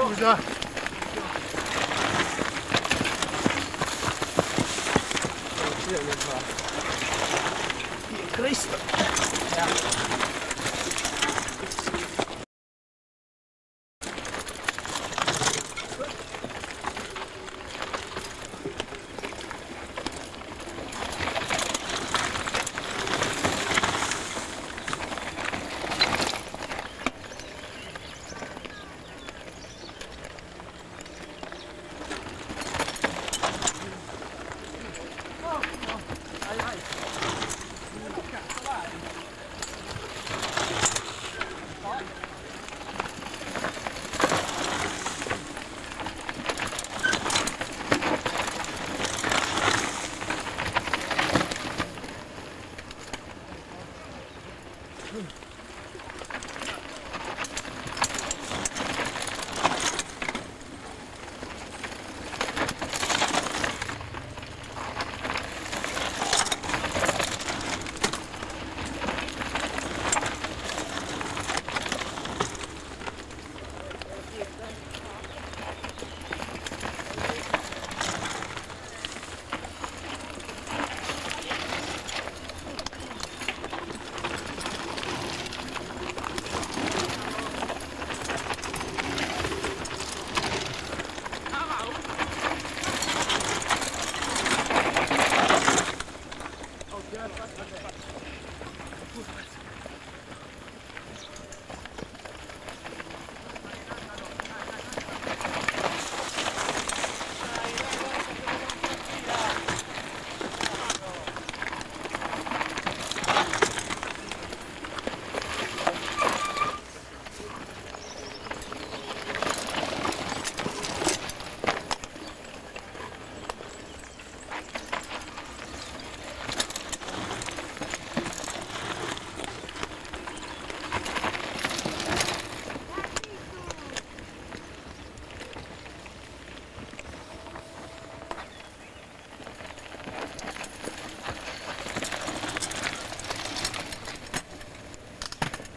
Scusa. Cristo.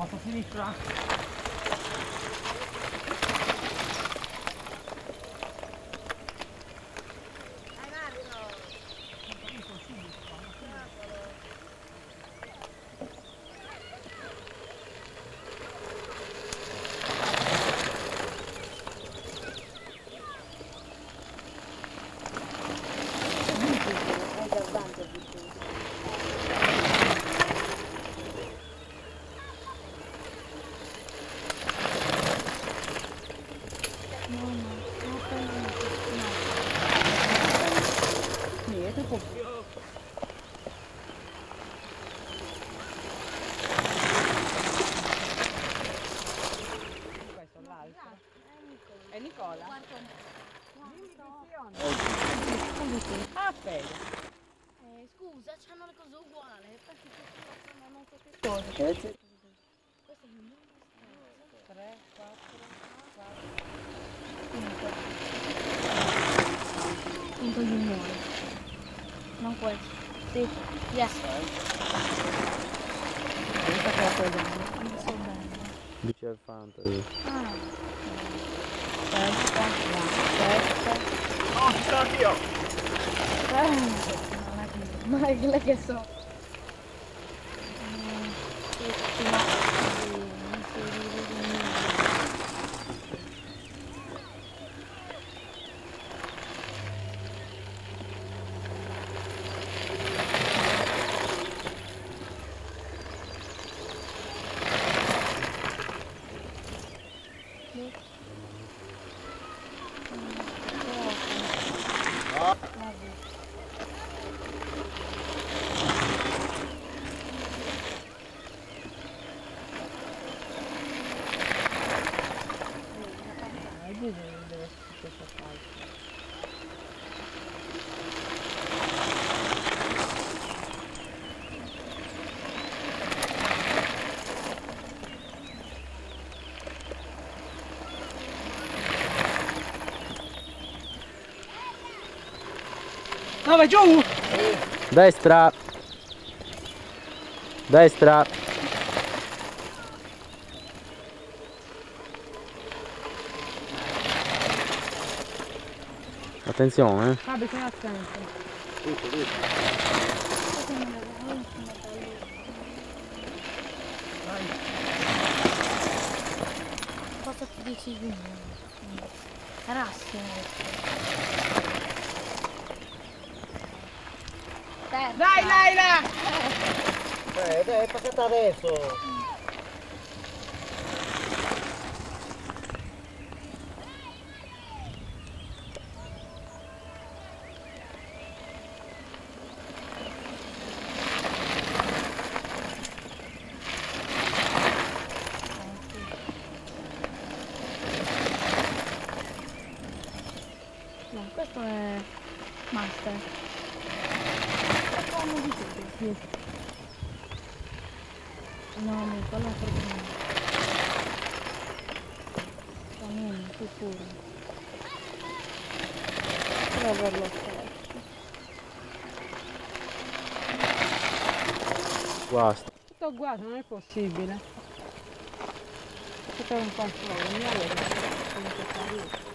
Fatto sinistra. È Nicola? Ah, bene. Scusa, c'hanno le cose uguali. Non so che cosa. Questo è il numero 3, 4, 5. 5 juniori. Non questo. Sì. Yes. Questa che è la cosa. Dice Fantasy. Questa. Oh, ci sono anch'io. Ma è quella che so. Deve essere successo a calcio. No, vai giù! Destra! Destra! Attenzione, Ah, bisogna attento. Questo non è l'ultimo bello. Cosa ti dici giugno? Rassimo. Dai, Laila! Dai, è passata adesso. No, questo è master. Facciamo di tutto. Sì. No, mi quello è proprio non sicuro. Devo averlo stesso. guasta. Tutto uguale, non è possibile. C'è un controllo, mi avevo come che fa.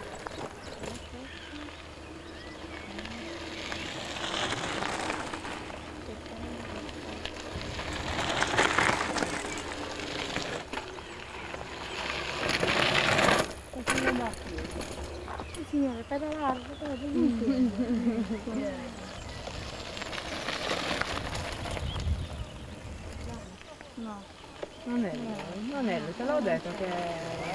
Sì, signore, pedalare, no. Non è lui, non è lui, te l'ho detto che...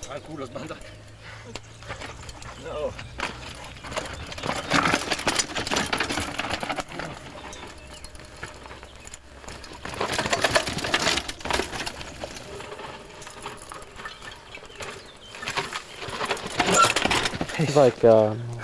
Al culo sbandato. No. Vai calmo.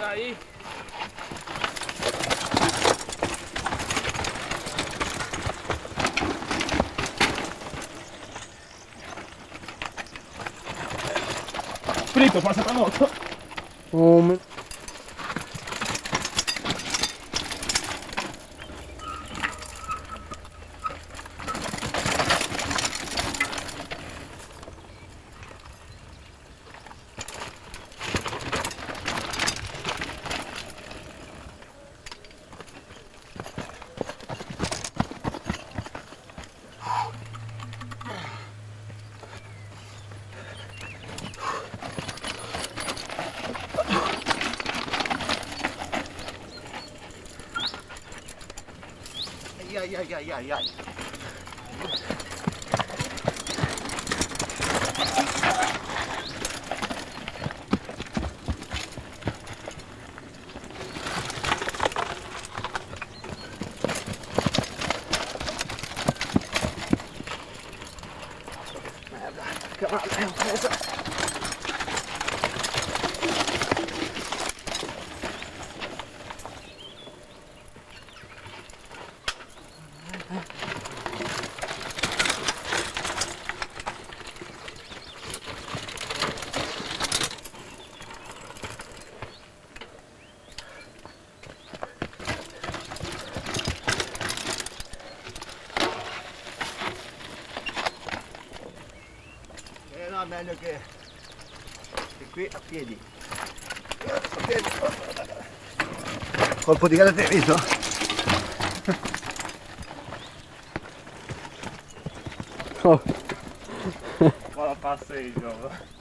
Sai? Fritto, passa la moto. Oh, Ai ai ai ai ai. meglio che qui a piedi. Colpo di gara visto? Oh. Qua la passeggio.